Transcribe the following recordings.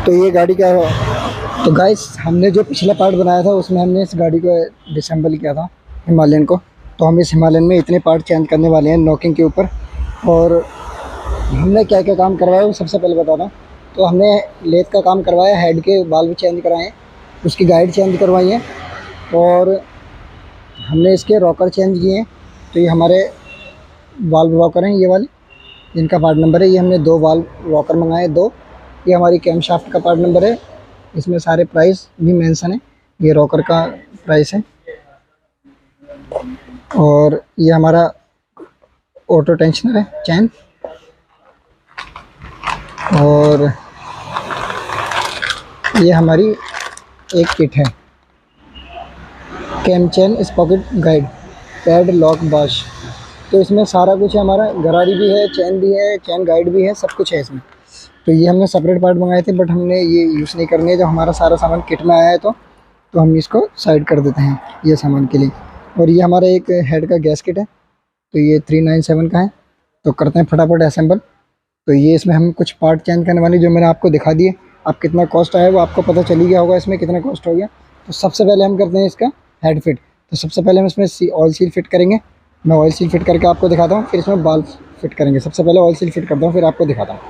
तो ये गाड़ी का तो गाइस हमने जो पिछला पार्ट बनाया था उसमें हमने इस गाड़ी को डिसेंबल किया था, हिमालयन को। तो हम इस हिमालयन में इतने पार्ट चेंज करने वाले हैं नॉकिंग के ऊपर। और हमने क्या क्या काम करवाया वो सबसे पहले बता रहा हूँ। तो हमने लेथ का काम करवाया, हेड के वाल्व चेंज कराए हैं, उसकी गाइड चेंज करवाई है, और हमने इसके रॉकर चेंज किए हैं। तो ये हमारे वाल्व रॉकर हैं, ये वाले जिनका पार्ट नंबर है। ये हमने 2 वाल्व रॉकर मंगाए, 2। ये हमारी कैम शाफ्ट का पार्ट नंबर है, इसमें सारे प्राइस भी मेंशन है। ये रॉकर का प्राइस है। और ये हमारा ऑटो टेंशनर है, चैन। और ये हमारी एक किट है, कैम चैन स्पॉकेट गाइड पैड लॉक बाश। तो इसमें सारा कुछ है, हमारा गरारी भी है, चैन भी है, चैन गाइड भी है, सब कुछ है इसमें। तो ये हमने सेपरेट पार्ट मंगाए थे, बट हमने ये यूज़ नहीं करने। जब हमारा सारा सामान किट में आया है तो हम इसको साइड कर देते हैं ये सामान के लिए। और ये हमारा एक हेड का गैस किट है, तो ये 397 का है। तो करते हैं फटाफट असेंबल। तो ये इसमें हम कुछ पार्ट चेंज करने वाले जो मैंने आपको दिखा दिए। अब कितना कॉस्ट आया वो आपको पता चल ही गया होगा, इसमें कितना कॉस्ट हो गया। तो सबसे पहले हम करते हैं इसका हेड फिट। तो सबसे पहले हम इसमें ऑयल सील फिट करेंगे। मैं ऑयल सील फिट करके आपको दिखाता हूँ, फिर इसमें बाल फिट करेंगे। सबसे पहले ऑयल सील फिट करता हूँ, फिर आपको दिखाता हूँ।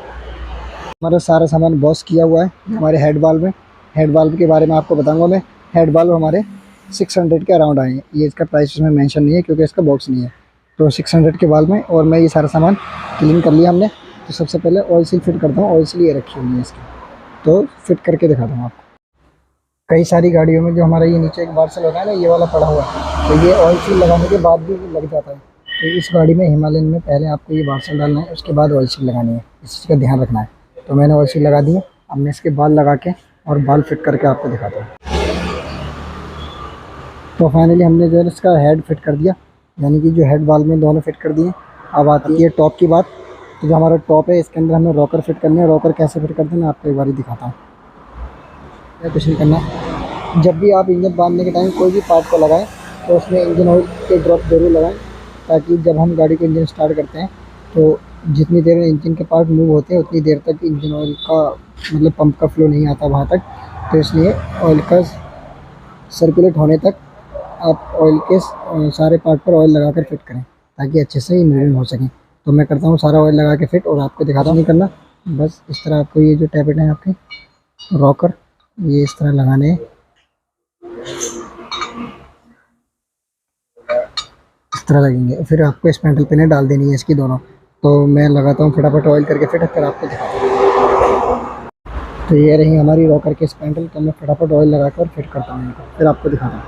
हमारा सारा सामान बॉस किया हुआ है हमारे हेड वाल्व में। हेड वाल्व के बारे में आपको बताऊंगा मैं। हेड वाल्व हमारे 600 के अराउंड आए हैं। ये इसका प्राइस इसमें मेंशन नहीं है क्योंकि इसका बॉक्स नहीं है। तो 600 के वाल्व में, और मैं ये सारा सामान क्लीन कर लिया हमने। तो सबसे पहले ऑयल सील फिट करता हूँ। ऑयल सील ये रखी हुई है इसकी, तो फिट करके दिखाता हूँ आपको। कई सारी गाड़ियों में जो हमारा ये नीचे एक बार्सल होता है ना, ये वाला पड़ा हुआ है, तो ये ऑयल सील लगाने के बाद भी लग जाता है। तो इस गाड़ी में हिमालयन में पहले आपको ये बार्सल डालना है, उसके बाद ऑयल सील लगानी है, इस चीज़ का ध्यान रखना है। तो मैंने ऑयल सील लगा दी है। अब मैं इसके बाल लगा के और बाल फिट करके आपको दिखाता हूँ। तो फाइनली हमने जो है इसका हेड फिट कर दिया, यानी कि जो हेड वाल में दोनों फिट कर दिए। अब आती है टॉप की बात। तो जो हमारा टॉप है इसके अंदर हमें रॉकर फिट करने हैं। रॉकर कैसे फिट करते हैं मैं आपको एक बार दिखाता हूँ। या कुछ नहीं करना, जब भी आप इंजन बांधने के टाइम कोई भी पार्ट को लगाएं तो उसमें इंजन ऑयल के ड्रॉप जरूर लगाएं, ताकि जब हम गाड़ी को इंजन स्टार्ट करते हैं तो जितनी देर में इंजन के पार्ट मूव होते हैं उतनी देर तक इंजन ऑयल का मतलब पंप का फ्लो नहीं आता वहाँ तक। तो इसलिए ऑयल का सर्कुलेट होने तक आप ऑयल के सारे पार्ट पर ऑयल लगाकर फिट करें, ताकि अच्छे से मूविंग हो सके। तो मैं करता हूँ सारा ऑयल लगा के फिट, और आपको दिखाता हूँ। नहीं करना, बस इस तरह आपको ये जो टैपेट हैं आपके रॉकर, ये इस तरह लगाने हैं, इस तरह लगेंगे। फिर आपको स्पेंडल पिनें डाल देनी है इसकी दोनों। तो मैं लगाता हूँ फटाफट ऑयल करके फिट, फिर आपको दिखाता हूँ। तो ये रही हमारी रॉकर के स्पेंडल। तो मैं फटाफट ऑयल लगाकर फिट करता हूँ इनको, फिर आपको दिखाता हूँ।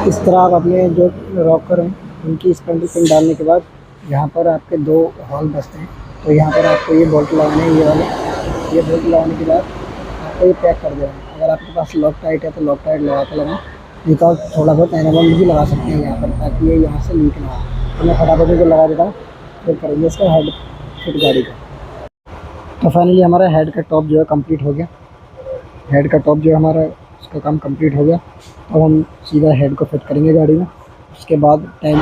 इस तरह आप अपने जो रॉकर हैं उनकी स्पेंडल पिन डालने के बाद यहाँ पर आपके 2 हॉल बचते हैं। तो यहाँ पर आपको ये बोल्ट लगाने हैं, ये वाले। ये बोल्ट लगाने के बाद आपको ये पैक कर देना है। अगर आपके पास लॉक टाइट है तो लॉक टाइट लगा के लगाएं, नहीं तो आप थोड़ा बहुत एनाबॉल भी लगा सकते हैं यहाँ पर, ताकि ये यहाँ से लीक ना हो। तो मैं फटाफट इनको लगा देता हूँ, फिर करेंगे इसका हेड फिट गाड़ी का। तो फाइनली हमारा हेड का टॉप जो है कंप्लीट हो गया। हेड का टॉप जो है हमारा, उसका काम कंप्लीट हो गया। अब हम सीधा हेड को फिट करेंगे गाड़ी में। उसके बाद टाइम,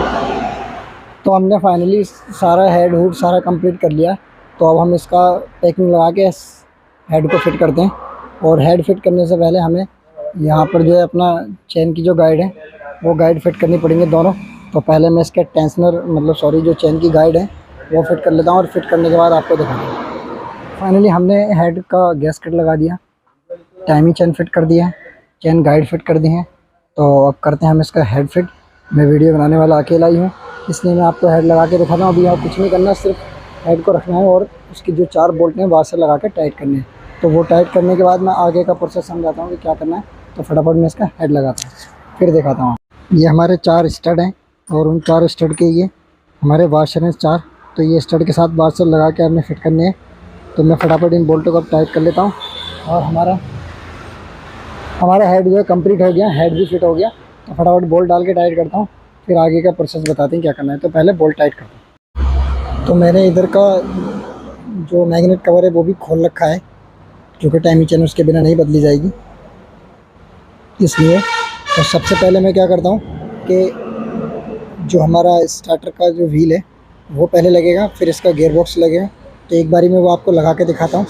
तो हमने फाइनली सारा हेड हुड सारा कंप्लीट कर लिया। तो अब हम इसका पैकिंग लगा के हेड को फिट करते हैं। और हेड फिट करने से पहले हमें यहाँ पर जो है अपना चेन की जो गाइड है वो गाइड फिट करनी पड़ेंगे दोनों। तो पहले मैं इसके टेंशनर मतलब सॉरी जो चेन की गाइड है वो फिट कर लेता हूँ, और फिट करने के बाद आपको दिखाता हूँ। फाइनली हमने हेड का गैस किट लगा दिया, टाइमिंग चेन फिट कर दिया है, चेन गाइड फिट कर दी है। तो अब करते हैं हम इसका हेड फिट। मैं वीडियो बनाने वाला अकेला ही हूँ, इसलिए मैं आपको हेड लगा के दिखाता हूँ। अभी यहाँ कुछ नहीं करना, सिर्फ हेड को रखना है और उसकी जो 4 बोल्ट हैं वहाँ से लगा के टाइट करने हैं। तो वो टाइट करने के बाद मैं आगे का प्रोसेस समझाता हूँ कि क्या करना है। तो फटाफट मैं इसका हेड लगाता हूँ, फिर दिखाता हूँ। ये हमारे 4 स्टड हैं, और उन 4 स्टड के ये हमारे वाशर हैं 4। तो ये स्टड के साथ वाशर लगा के हमने फिट करने हैं। तो मैं फटाफट इन बोल्टों को अब टाइट कर लेता हूँ, और हमारा हेड जो है कंप्लीट हो गया, हेड भी फिट हो गया। तो फटाफट बोल्ट डाल के टाइट करता हूँ, फिर आगे का प्रोसेस बताते हैं क्या करना है। तो पहले बोल्ट टाइट करता हूँ। तो मैंने इधर का जो मैग्नेट कवर है वो भी खोल रखा है, क्योंकि टाइमिंग चेन उसके बिना नहीं बदली जाएगी, इसलिए। तो सबसे पहले मैं क्या करता हूँ कि जो हमारा स्टार्टर का जो व्हील है वो पहले लगेगा, फिर इसका गियर बॉक्स लगेगा। तो एक बारी में वो आपको लगा के दिखाता हूँ।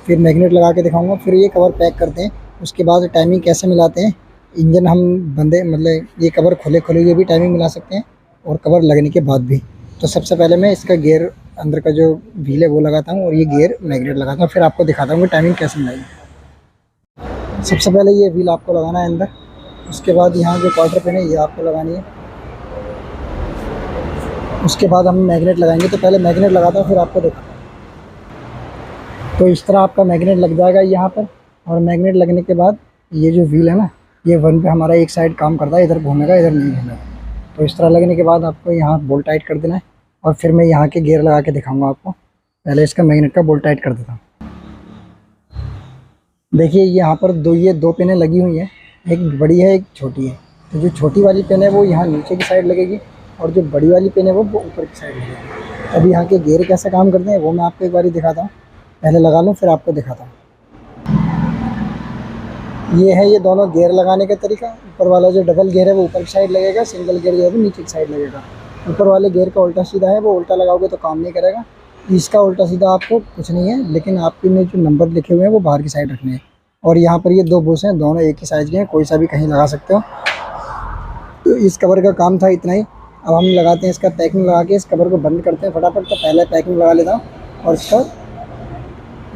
फिर मैग्नेट लगा के दिखाऊंगा, फिर ये कवर पैक करते हैं। उसके बाद टाइमिंग कैसे मिलाते हैं, इंजन हम बंदे मतलब ये कवर खुले खुले हुए भी टाइमिंग मिला सकते हैं और कवर लगने के बाद भी। तो सबसे पहले मैं इसका गियर अंदर का जो व्हील है वो लगाता हूँ और ये गियर मैग्नेट लगाता हूँ, फिर आपको दिखाता हूँ कि टाइमिंग कैसे मिलाई। सबसे पहले ये व्हील आपको लगाना है अंदर, उसके बाद यहाँ जो क्वार्टर पिन है ये आपको लगानी है। उसके बाद हम मैग्नेट लगाएंगे, तो पहले मैग्नेट लगाता हूँ फिर आपको दिखाता हूँ। तो इस तरह आपका मैग्नेट लग जाएगा यहाँ पर, और मैग्नेट लगने के बाद ये जो व्हील है ना, ये वन पे हमारा एक साइड काम करता है, इधर घूमेगा इधर नहीं घूमेगा। तो इस तरह लगने के बाद आपको यहाँ बोल्ट टाइट कर देना है, और फिर मैं यहाँ के गियर लगा के दिखाऊंगा आपको। पहले इसका मैग्नेट का बोल्ट टाइट कर देता हूँ। देखिए यहाँ पर ये दो पिनें लगी हुई हैं, एक बड़ी है एक छोटी है। तो जो छोटी वाली पिन है वो यहाँ नीचे की साइड लगेगी, और जो बड़ी वाली पिन है वो ऊपर की साइड लगेगी। अभी यहाँ के गियर कैसे काम करते हैं वो मैं आपको एक बार दिखाता हूँ। पहले लगा लूँ फिर आपको दिखाता हूँ। ये है ये दोनों गियर लगाने का तरीका। ऊपर वाला जो डबल गियर है वो ऊपर की साइड लगेगा, सिंगल गियर जो है वो नीचे की साइड लगेगा। ऊपर वाले गियर का उल्टा सीधा है, वो उल्टा लगाओगे तो काम नहीं करेगा। इसका उल्टा सीधा आपको कुछ नहीं है, लेकिन आपके में जो नंबर लिखे हुए हैं वो बाहर की साइड रखने हैं। और यहाँ पर ये दो बुश हैं, दोनों एक ही साइज़ के हैं, कोई सा भी कहीं लगा सकते हो। तो इस कवर का काम था इतना ही। अब हम लगाते हैं इसका पैकिंग, लगा के इस कवर को बंद करते हैं फटाफट। तो पहले पैकिंग लगा लेता हूँ और इसका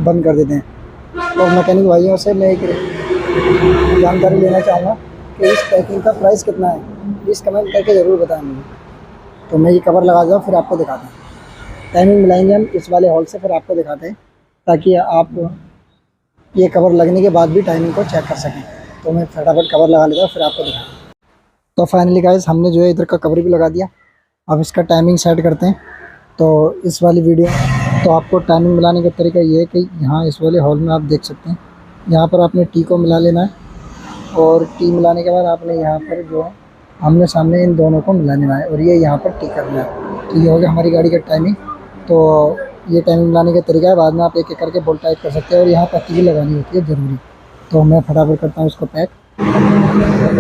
बंद कर देते हैं। तो मैकेनिक भाइयों से मैं एक जानकारी लेना चाहूँगा कि इस पैकिंग का प्राइस कितना है, प्लीज़ कमेंट करके ज़रूर बताएं मुझे। तो मैं ये कवर लगा दूँ फिर आपको दिखाते हैं। टाइमिंग मिलाएंगे हम इस वाले हॉल से, फिर आपको दिखाते हैं, ताकि आप ये कवर लगने के बाद भी टाइमिंग को चेक कर सकें। तो मैं फटाफट कवर लगा लेता हूँ फिर आपको दिखाता हूँ। तो फाइनली गाइस हमने जो है इधर का कवर भी लगा दिया। अब इसका टाइमिंग सेट करते हैं। तो इस वाली वीडियो तो आपको टाइमिंग मिलाने का तरीका ये है कि यहाँ इस वाले हॉल में आप देख सकते हैं, यहाँ पर आपने टी को मिला लेना है, और टी मिलाने के बाद आपने यहाँ पर जो है आमने सामने इन दोनों को मिला लेना है, और ये यहाँ पर टी करना है। तो ये हो गया हमारी गाड़ी का टाइमिंग। तो ये टाइमिंग मिलाने का तरीका है, बाद में आप एक एक करके बोल्ट टाइप कर सकते हैं, और यहाँ पट्टी भी लगानी होती है ज़रूरी। तो मैं फटाफट करता हूँ इसको पैक।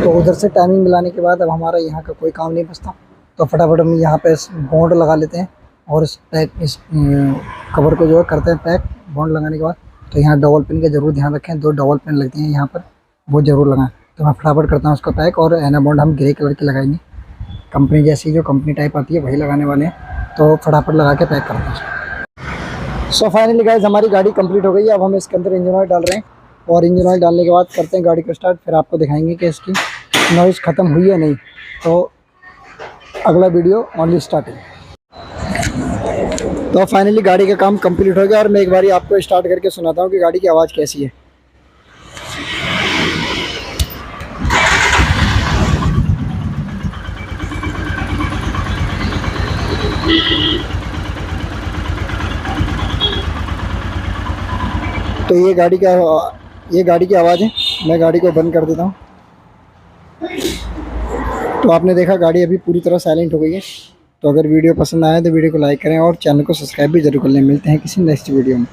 तो उधर से टाइमिंग मिलाने के बाद अब हमारा यहाँ का कोई काम नहीं बचता। तो फटाफट हम यहाँ पे बॉन्ड लगा लेते हैं, और इस कवर को जो है करते हैं पैक बॉन्ड लगाने के बाद। तो यहाँ डबल पिन का जरूर ध्यान रखें, 2 डबल पिन लगती हैं यहाँ पर, वो ज़रूर लगाएं। तो मैं फटाफट करता हूँ उसका पैक, और एना बॉन्ड हम ग्रे कलर की लगाएंगे, कंपनी जैसी जो कंपनी टाइप आती है वही लगाने वाले हैं। तो फटाफट लगा के पैक करते हैं। सो फाइनली गाइस हमारी गाड़ी कंप्लीट हो गई है। अब हम इसके अंदर इंजन ऑयल डाल रहे हैं, और इंजन ऑयल डालने के बाद करते हैं गाड़ी को स्टार्ट, फिर आपको दिखाएंगे कि इसकी नॉइज़ ख़त्म हुई है नहीं। तो अगला वीडियो ओनली स्टार्टिंग। तो फाइनली गाड़ी का काम कंप्लीट हो गया, और मैं एक बारी आपको स्टार्ट करके सुनाता हूँ कि गाड़ी की आवाज़ कैसी है। तो ये गाड़ी की आवाज़ है। मैं गाड़ी को बंद कर देता हूँ। तो आपने देखा गाड़ी अभी पूरी तरह साइलेंट हो गई है। तो अगर वीडियो पसंद आए तो वीडियो को लाइक करें, और चैनल को सब्सक्राइब भी जरूर कर लें। मिलते हैं किसी नेक्स्ट वीडियो में।